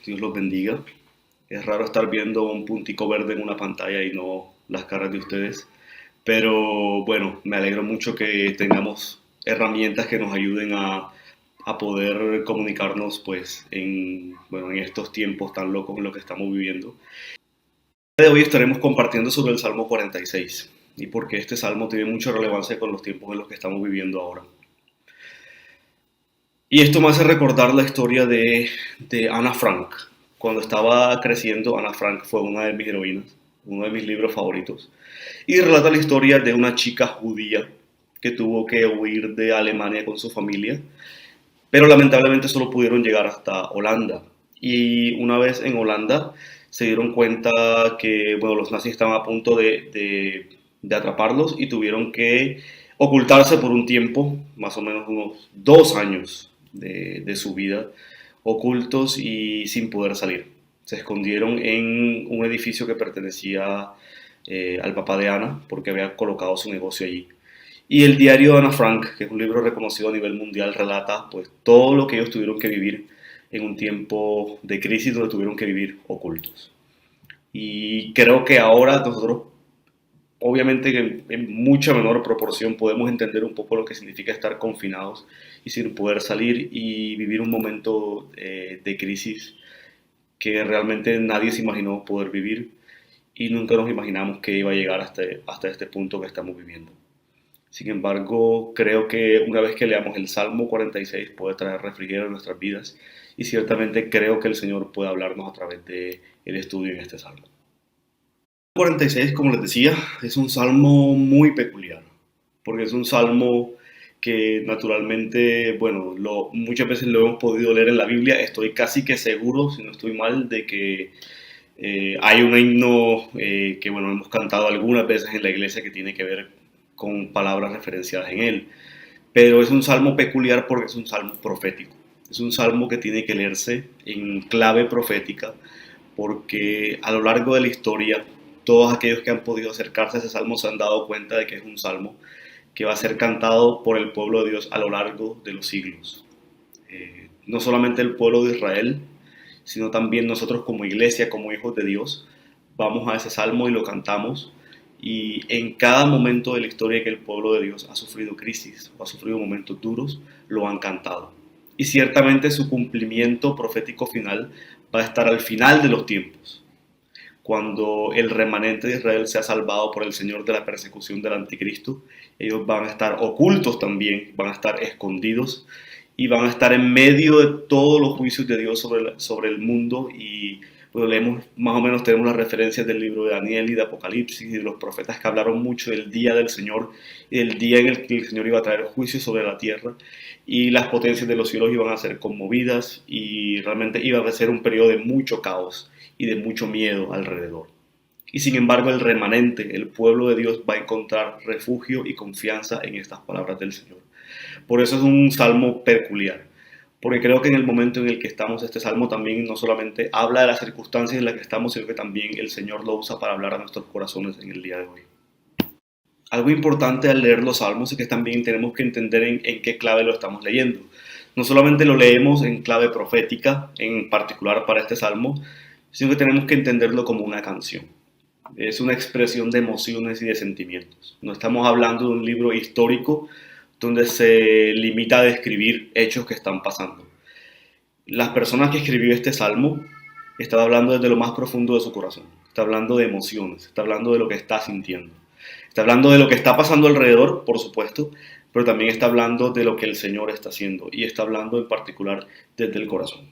Dios los bendiga. Es raro estar viendo un puntico verde en una pantalla y no las caras de ustedes. Pero bueno, me alegro mucho que tengamos herramientas que nos ayuden a poder comunicarnos pues en estos tiempos tan locos en los que estamos viviendo. El día de hoy estaremos compartiendo sobre el Salmo 46 y porque este salmo tiene mucha relevancia con los tiempos en los que estamos viviendo ahora. Y esto me hace recordar la historia de Ana Frank. Cuando estaba creciendo, Ana Frank fue una de mis heroínas, uno de mis libros favoritos. Y relata la historia de una chica judía que tuvo que huir de Alemania con su familia, pero lamentablemente solo pudieron llegar hasta Holanda. Y una vez en Holanda se dieron cuenta que bueno, los nazis estaban a punto de atraparlos y tuvieron que ocultarse por un tiempo, más o menos unos 2 años de su vida, ocultos y sin poder salir. Se escondieron en un edificio que pertenecía al papá de Ana, porque había colocado su negocio allí. Y el diario de Ana Frank, que es un libro reconocido a nivel mundial, relata pues todo lo que ellos tuvieron que vivir en un tiempo de crisis donde tuvieron que vivir ocultos. Y creo que ahora nosotros, obviamente que en mucha menor proporción, podemos entender un poco lo que significa estar confinados y sin poder salir y vivir un momento de crisis que realmente nadie se imaginó poder vivir y nunca nos imaginamos que iba a llegar hasta este punto que estamos viviendo. Sin embargo, creo que una vez que leamos el Salmo 46 puede traer refrigerio a nuestras vidas y ciertamente creo que el Señor puede hablarnos a través del estudio en este Salmo. El 46, como les decía, es un salmo muy peculiar, porque es un salmo que naturalmente, bueno, muchas veces lo hemos podido leer en la Biblia. Estoy casi que seguro, si no estoy mal, de que hay un himno que, bueno, hemos cantado algunas veces en la iglesia que tiene que ver con palabras referenciadas en él. Pero es un salmo peculiar porque es un salmo profético. Es un salmo que tiene que leerse en clave profética porque a lo largo de la historia todos aquellos que han podido acercarse a ese salmo se han dado cuenta de que es un salmo que va a ser cantado por el pueblo de Dios a lo largo de los siglos. No solamente el pueblo de Israel, sino también nosotros como iglesia, como hijos de Dios, vamos a ese salmo y lo cantamos. Y en cada momento de la historia que el pueblo de Dios ha sufrido crisis o ha sufrido momentos duros, lo han cantado. Y ciertamente su cumplimiento profético final va a estar al final de los tiempos, cuando el remanente de Israel sea salvado por el Señor de la persecución del anticristo. Ellos van a estar ocultos también, van a estar escondidos y van a estar en medio de todos los juicios de Dios sobre el mundo. Y pues leemos, más o menos tenemos las referencias del libro de Daniel y de Apocalipsis y de los profetas que hablaron mucho del día del Señor, el día en el que el Señor iba a traer juicio sobre la tierra y las potencias de los cielos iban a ser conmovidas y realmente iba a ser un periodo de mucho caos y de mucho miedo alrededor. Y sin embargo el remanente, el pueblo de Dios, va a encontrar refugio y confianza en estas palabras del Señor. Por eso es un salmo peculiar, porque creo que en el momento en el que estamos, este salmo también no solamente habla de las circunstancias en las que estamos, sino que también el Señor lo usa para hablar a nuestros corazones en el día de hoy. Algo importante al leer los salmos es que también tenemos que entender en qué clave lo estamos leyendo. No solamente lo leemos en clave profética, en particular para este salmo, sino que tenemos que entenderlo como una canción. Es una expresión de emociones y de sentimientos. No estamos hablando de un libro histórico donde se limita a describir hechos que están pasando. Las personas que escribió este salmo están hablando desde lo más profundo de su corazón. Está hablando de emociones, está hablando de lo que está sintiendo. Está hablando de lo que está pasando alrededor, por supuesto, pero también está hablando de lo que el Señor está haciendo y está hablando en particular desde el corazón.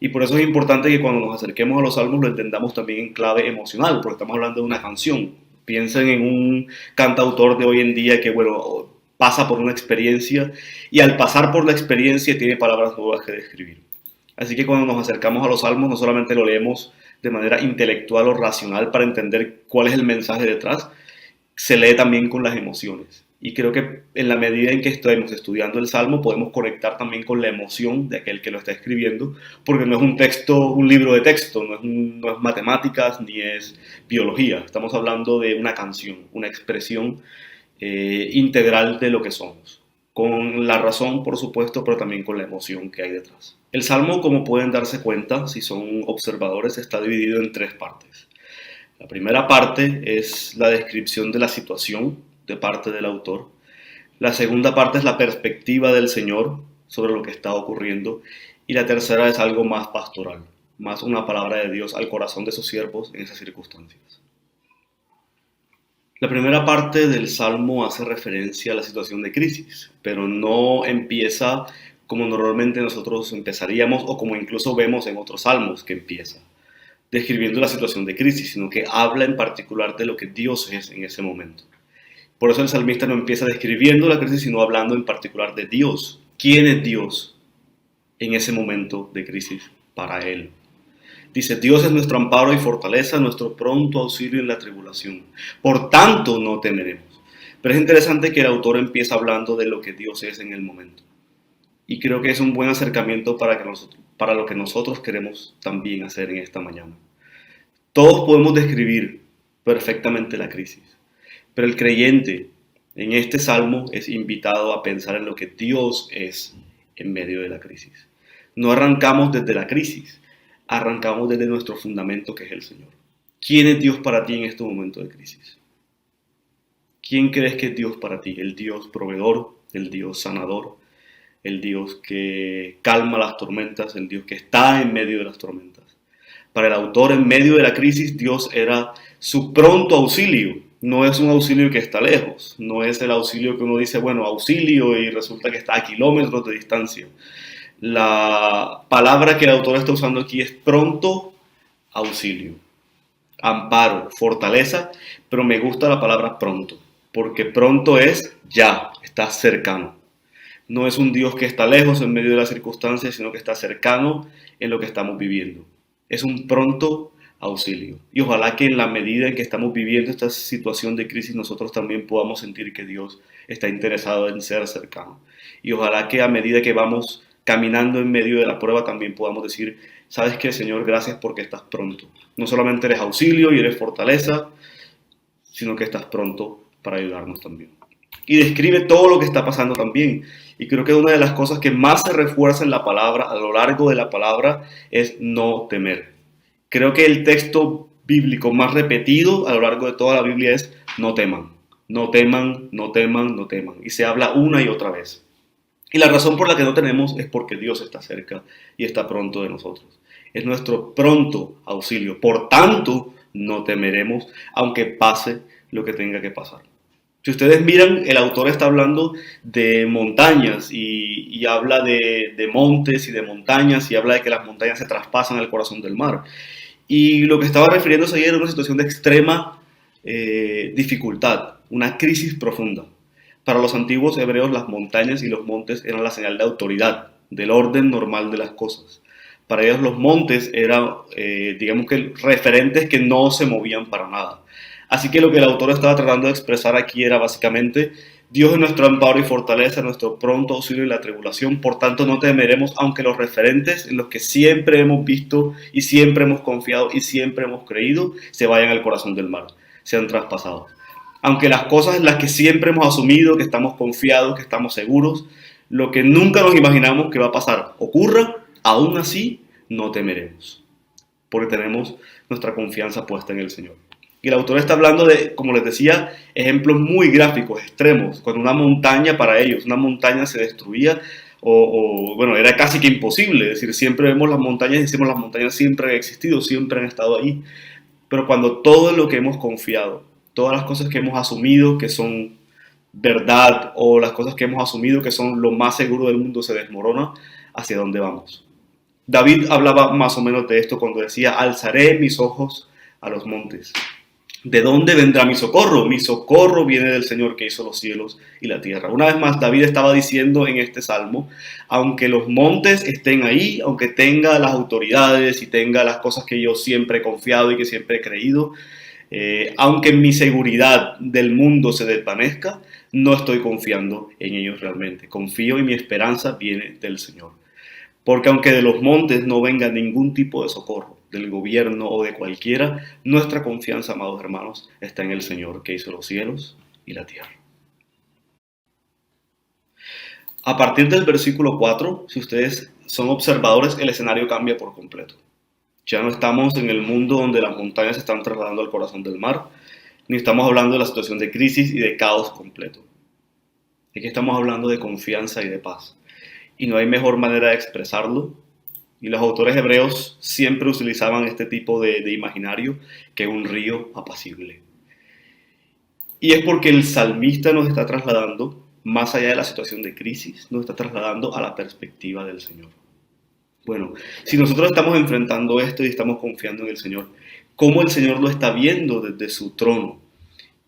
Y por eso es importante que cuando nos acerquemos a los salmos lo entendamos también en clave emocional, porque estamos hablando de una canción. Piensen en un cantautor de hoy en día que, bueno, pasa por una experiencia y al pasar por la experiencia tiene palabras nuevas que describir. Así que cuando nos acercamos a los salmos no solamente lo leemos de manera intelectual o racional para entender cuál es el mensaje detrás, se lee también con las emociones. Y creo que en la medida en que estemos estudiando el Salmo podemos conectar también con la emoción de aquel que lo está escribiendo, porque no es un texto, un libro de texto, no es matemáticas ni es biología. Estamos hablando de una canción, una expresión integral de lo que somos, con la razón, por supuesto, pero también con la emoción que hay detrás. El Salmo, como pueden darse cuenta, si son observadores, está dividido en tres partes. La primera parte es la descripción de la situación de parte del autor. La segunda parte es la perspectiva del Señor sobre lo que está ocurriendo. Y la tercera es algo más pastoral, más una palabra de Dios al corazón de sus siervos en esas circunstancias. La primera parte del Salmo hace referencia a la situación de crisis, pero no empieza como normalmente nosotros empezaríamos o como incluso vemos en otros salmos que empieza, describiendo la situación de crisis, sino que habla en particular de lo que Dios es en ese momento. Por eso el salmista no empieza describiendo la crisis, sino hablando en particular de Dios. ¿Quién es Dios en ese momento de crisis para él? Dice, Dios es nuestro amparo y fortaleza, nuestro pronto auxilio en la tribulación. Por tanto, no temeremos. Pero es interesante que el autor empieza hablando de lo que Dios es en el momento. Y creo que es un buen acercamiento para lo que nosotros queremos también hacer en esta mañana. Todos podemos describir perfectamente la crisis, pero el creyente en este salmo es invitado a pensar en lo que Dios es en medio de la crisis. No arrancamos desde la crisis, arrancamos desde nuestro fundamento que es el Señor. ¿Quién es Dios para ti en este momento de crisis? ¿Quién crees que es Dios para ti? ¿El Dios proveedor? ¿El Dios sanador? ¿El Dios que calma las tormentas? ¿El Dios que está en medio de las tormentas? Para el autor, en medio de la crisis, Dios era su pronto auxilio. No es un auxilio que está lejos. No es el auxilio que uno dice, bueno, auxilio, y resulta que está a kilómetros de distancia. La palabra que el autor está usando aquí es pronto auxilio, amparo, fortaleza, pero me gusta la palabra pronto, porque pronto es ya, está cercano. No es un Dios que está lejos en medio de las circunstancias, sino que está cercano en lo que estamos viviendo. Es un pronto auxilio. Y ojalá que en la medida en que estamos viviendo esta situación de crisis, nosotros también podamos sentir que Dios está interesado en ser cercano. Y ojalá que a medida que vamos caminando en medio de la prueba también podamos decir, ¿sabes qué, Señor? Gracias porque estás pronto. No solamente eres auxilio y eres fortaleza, sino que estás pronto para ayudarnos también. Y describe todo lo que está pasando también. Y creo que una de las cosas que más se refuerza en la palabra, a lo largo de la palabra, es no temer. Creo que el texto bíblico más repetido a lo largo de toda la Biblia es no teman, no teman, no teman, no teman. Y se habla una y otra vez. Y la razón por la que no tenemos es porque Dios está cerca y está pronto de nosotros. Es nuestro pronto auxilio. Por tanto, no temeremos, aunque pase lo que tenga que pasar. Si ustedes miran, el autor está hablando de montañas y habla de montes y de montañas y habla de que las montañas se traspasan al corazón del mar. Y lo que estaba refiriéndose ayer era una situación de extrema dificultad, una crisis profunda. Para los antiguos hebreos las montañas y los montes eran la señal de autoridad, del orden normal de las cosas. Para ellos los montes eran, digamos que, referentes que no se movían para nada. Así que lo que el autor estaba tratando de expresar aquí era básicamente, Dios es nuestro amparo y fortaleza, nuestro pronto auxilio en la tribulación, por tanto no temeremos, aunque los referentes en los que siempre hemos visto y siempre hemos confiado y siempre hemos creído, se vayan al corazón del mar, sean traspasados. Aunque las cosas en las que siempre hemos asumido, que estamos confiados, que estamos seguros, lo que nunca nos imaginamos que va a pasar ocurra, aún así no temeremos, porque tenemos nuestra confianza puesta en el Señor. Y el autor está hablando de, como les decía, ejemplos muy gráficos, extremos, cuando una montaña para ellos, una montaña se destruía bueno, era casi que imposible, es decir, siempre vemos las montañas y decimos las montañas siempre han existido, siempre han estado ahí, pero cuando todo lo que hemos confiado, todas las cosas que hemos asumido que son verdad o las cosas que hemos asumido que son lo más seguro del mundo se desmorona, ¿hacia dónde vamos? David hablaba más o menos de esto cuando decía, alzaré mis ojos a los montes. ¿De dónde vendrá mi socorro? Mi socorro viene del Señor que hizo los cielos y la tierra. Una vez más, David estaba diciendo en este salmo, aunque los montes estén ahí, aunque tenga las autoridades y tenga las cosas que yo siempre he confiado y que siempre he creído, aunque mi seguridad del mundo se desvanezca, no estoy confiando en ellos realmente. Confío y mi esperanza viene del Señor. Porque aunque de los montes no venga ningún tipo de socorro, del gobierno o de cualquiera, nuestra confianza, amados hermanos, está en el Señor que hizo los cielos y la tierra. A partir del versículo 4, si ustedes son observadores, el escenario cambia por completo. Ya no estamos en el mundo donde las montañas se están trasladando al corazón del mar, ni estamos hablando de la situación de crisis y de caos completo. Aquí estamos hablando de confianza y de paz. Y no hay mejor manera de expresarlo. Y los autores hebreos siempre utilizaban este tipo de imaginario que un río apacible. Y es porque el salmista nos está trasladando, más allá de la situación de crisis, nos está trasladando a la perspectiva del Señor. Bueno, si nosotros estamos enfrentando esto y estamos confiando en el Señor, ¿cómo el Señor lo está viendo desde su trono?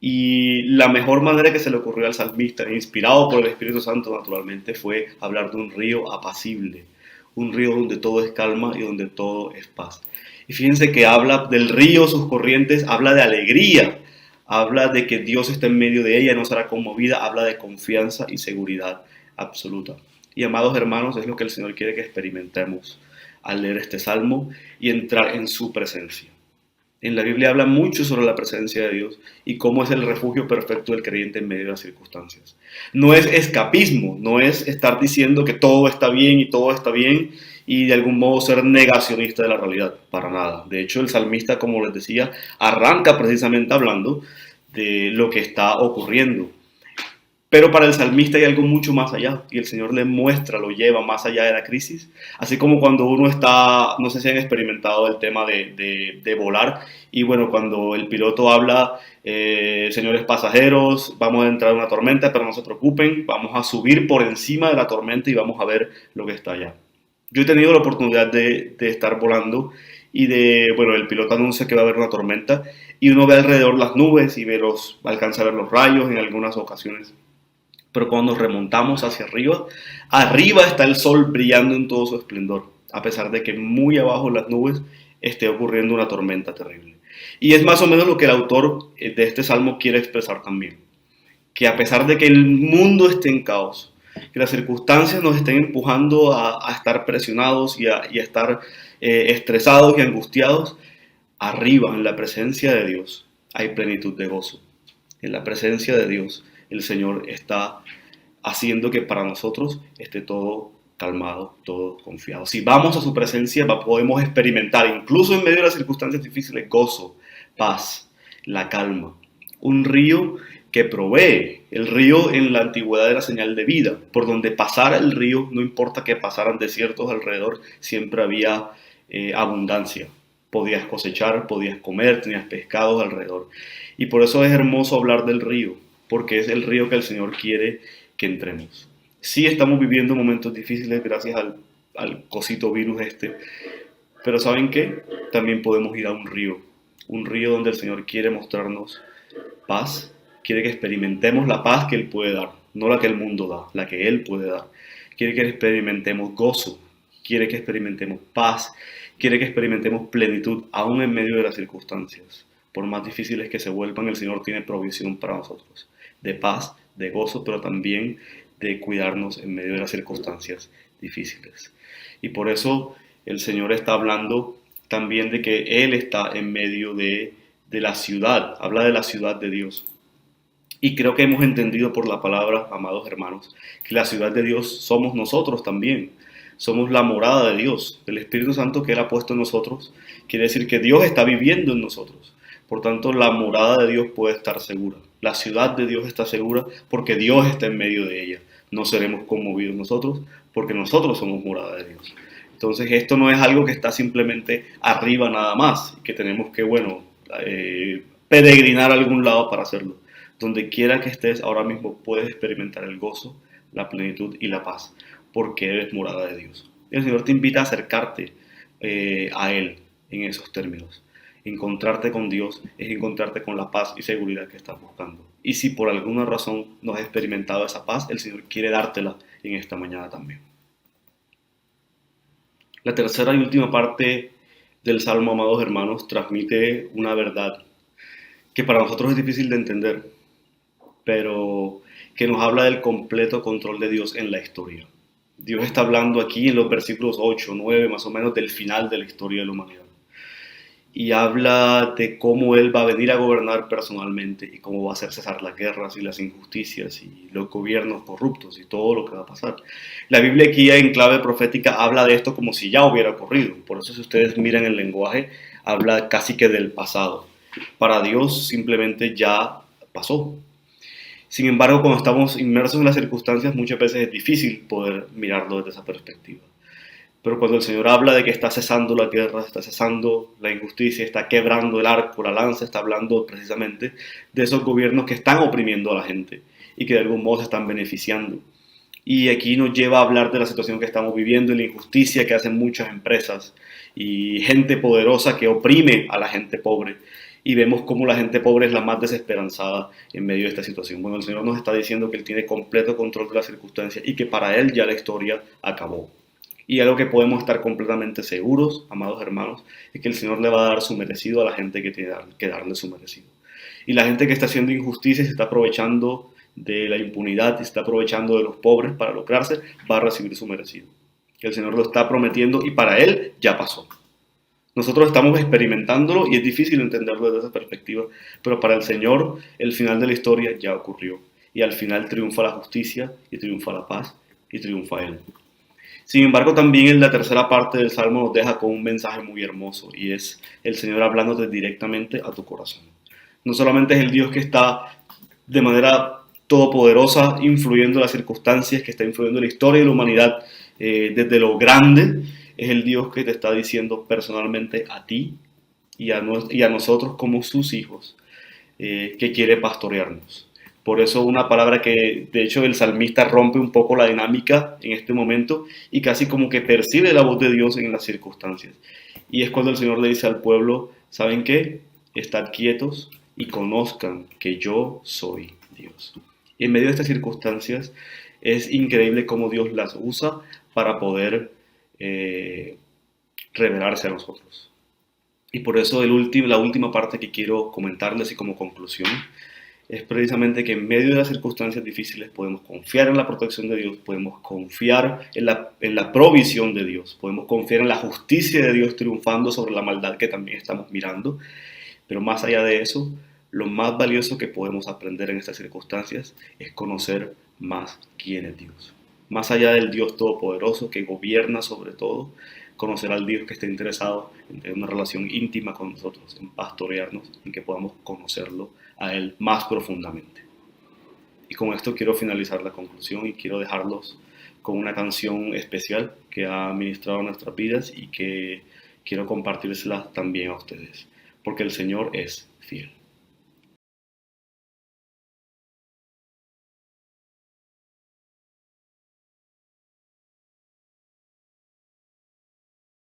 Y la mejor manera que se le ocurrió al salmista, inspirado por el Espíritu Santo naturalmente, fue hablar de un río apacible, un río donde todo es calma y donde todo es paz. Y fíjense que habla del río, sus corrientes, habla de alegría, habla de que Dios está en medio de ella, no será conmovida, habla de confianza y seguridad absoluta. Y amados hermanos, es lo que el Señor quiere que experimentemos al leer este salmo y entrar en su presencia. En la Biblia habla mucho sobre la presencia de Dios y cómo es el refugio perfecto del creyente en medio de las circunstancias. No es escapismo, no es estar diciendo que todo está bien y todo está bien y de algún modo ser negacionista de la realidad, para nada. De hecho, el salmista, como les decía, arranca precisamente hablando de lo que está ocurriendo. Pero para el salmista hay algo mucho más allá y el Señor le muestra, lo lleva más allá de la crisis. Así como cuando uno está, no sé si han experimentado el tema de volar y bueno, cuando el piloto habla, señores pasajeros, vamos a entrar en una tormenta, pero no se preocupen, vamos a subir por encima de la tormenta y vamos a ver lo que está allá. Yo he tenido la oportunidad de estar volando y bueno, el piloto anuncia que va a haber una tormenta y uno ve alrededor las nubes y alcanza a ver los rayos en algunas ocasiones. Pero cuando nos remontamos hacia arriba, arriba está el sol brillando en todo su esplendor, a pesar de que muy abajo en las nubes esté ocurriendo una tormenta terrible. Y es más o menos lo que el autor de este salmo quiere expresar también, que a pesar de que el mundo esté en caos, que las circunstancias nos estén empujando a estar presionados y a estar estresados y angustiados, arriba, en la presencia de Dios, hay plenitud de gozo. En la presencia de Dios, el Señor está haciendo que para nosotros esté todo calmado, todo confiado. Si vamos a su presencia, podemos experimentar, incluso en medio de las circunstancias difíciles, gozo, paz, la calma. Un río que provee. El río en la antigüedad era señal de vida. Por donde pasara el río, no importa que pasaran desiertos alrededor, siempre había abundancia. Podías cosechar, podías comer, tenías pescados alrededor. Y por eso es hermoso hablar del río, porque es el río que el Señor quiere que entremos. Sí estamos viviendo momentos difíciles gracias al cosito virus pero ¿saben qué? También podemos ir a un río donde el Señor quiere mostrarnos paz, quiere que experimentemos la paz que Él puede dar, no la que el mundo da, la que Él puede dar. Quiere que experimentemos gozo, quiere que experimentemos paz, quiere que experimentemos plenitud aún en medio de las circunstancias. Por más difíciles que se vuelvan, el Señor tiene provisión para nosotros, de paz, de gozo, pero también de cuidarnos en medio de las circunstancias difíciles. Y por eso el Señor está hablando también de que Él está en medio de la ciudad, habla de la ciudad de Dios. Y creo que hemos entendido por la palabra, amados hermanos, que la ciudad de Dios somos nosotros también. Somos la morada de Dios. El Espíritu Santo que Él ha puesto en nosotros quiere decir que Dios está viviendo en nosotros. Por tanto, la morada de Dios puede estar segura. La ciudad de Dios está segura porque Dios está en medio de ella. No seremos conmovidos nosotros porque nosotros somos morada de Dios. Entonces, esto no es algo que está simplemente arriba nada más, que tenemos que, peregrinar a algún lado para hacerlo. Donde quiera que estés ahora mismo puedes experimentar el gozo, la plenitud y la paz, porque eres morada de Dios. El Señor te invita a acercarte a Él en esos términos. Encontrarte con Dios es encontrarte con la paz y seguridad que estás buscando. Y si por alguna razón no has experimentado esa paz, el Señor quiere dártela en esta mañana también. La tercera y última parte del Salmo, amados hermanos, transmite una verdad que para nosotros es difícil de entender, pero que nos habla del completo control de Dios en la historia. Dios está hablando aquí en los versículos 8, 9, más o menos del final de la historia de la humanidad. y habla de cómo él va a venir a gobernar personalmente y cómo va a hacer cesar las guerras y las injusticias y los gobiernos corruptos y todo lo que va a pasar. La Biblia aquí en clave profética habla de esto como si ya hubiera ocurrido. Por eso si ustedes miran el lenguaje, habla casi que del pasado. Para Dios simplemente ya pasó. Sin embargo, cuando estamos inmersos en las circunstancias, muchas veces es difícil poder mirarlo desde esa perspectiva. Pero cuando el Señor habla de que está cesando la guerra, está cesando la injusticia, está quebrando el arco, la lanza, está hablando precisamente de esos gobiernos que están oprimiendo a la gente y que de algún modo se están beneficiando. Y aquí nos lleva a hablar de la situación que estamos viviendo y la injusticia que hacen muchas empresas y gente poderosa que oprime a la gente pobre. Y vemos cómo la gente pobre es la más desesperanzada en medio de esta situación. Bueno, el Señor nos está diciendo que Él tiene completo control de las circunstancias y que para Él ya la historia acabó. Y algo que podemos estar completamente seguros, amados hermanos, es que el Señor le va a dar su merecido a la gente que tiene que darle su merecido. Y la gente que está haciendo injusticia, se está aprovechando de la impunidad y se está aprovechando de los pobres para lucrarse, va a recibir su merecido. El Señor lo está prometiendo y para Él ya pasó. Nosotros estamos experimentándolo y es difícil entenderlo desde esa perspectiva, pero para el Señor el final de la historia ya ocurrió. Y al final triunfa la justicia y triunfa la paz y triunfa Él. Sin embargo, también en la tercera parte del Salmo nos deja con un mensaje muy hermoso y es el Señor hablándote directamente a tu corazón. No solamente es el Dios que está de manera todopoderosa influyendo las circunstancias, que está influyendo la historia de la humanidad desde lo grande, es el Dios que te está diciendo personalmente a ti y a nosotros como sus hijos que quiere pastorearnos. Por eso una palabra que de hecho el salmista rompe un poco la dinámica en este momento y casi como que percibe la voz de Dios en las circunstancias. Y es cuando el Señor le dice al pueblo, ¿saben qué? Estad quietos y conozcan que yo soy Dios. Y en medio de estas circunstancias es increíble cómo Dios las usa para poder revelarse a nosotros. Y por eso la última parte que quiero comentarles y como conclusión es precisamente que en medio de las circunstancias difíciles podemos confiar en la protección de Dios, podemos confiar en la provisión de Dios, podemos confiar en la justicia de Dios triunfando sobre la maldad que también estamos mirando, pero más allá de eso, lo más valioso que podemos aprender en estas circunstancias es conocer más quién es Dios. Más allá del Dios todopoderoso que gobierna sobre todo, conocer al Dios que está interesado en tener una relación íntima con nosotros, en pastorearnos, en que podamos conocerlo a Él más profundamente. Y con esto quiero finalizar la conclusión y quiero dejarlos con una canción especial que ha ministrado nuestras vidas y que quiero compartírsela también a ustedes, porque el Señor es fiel.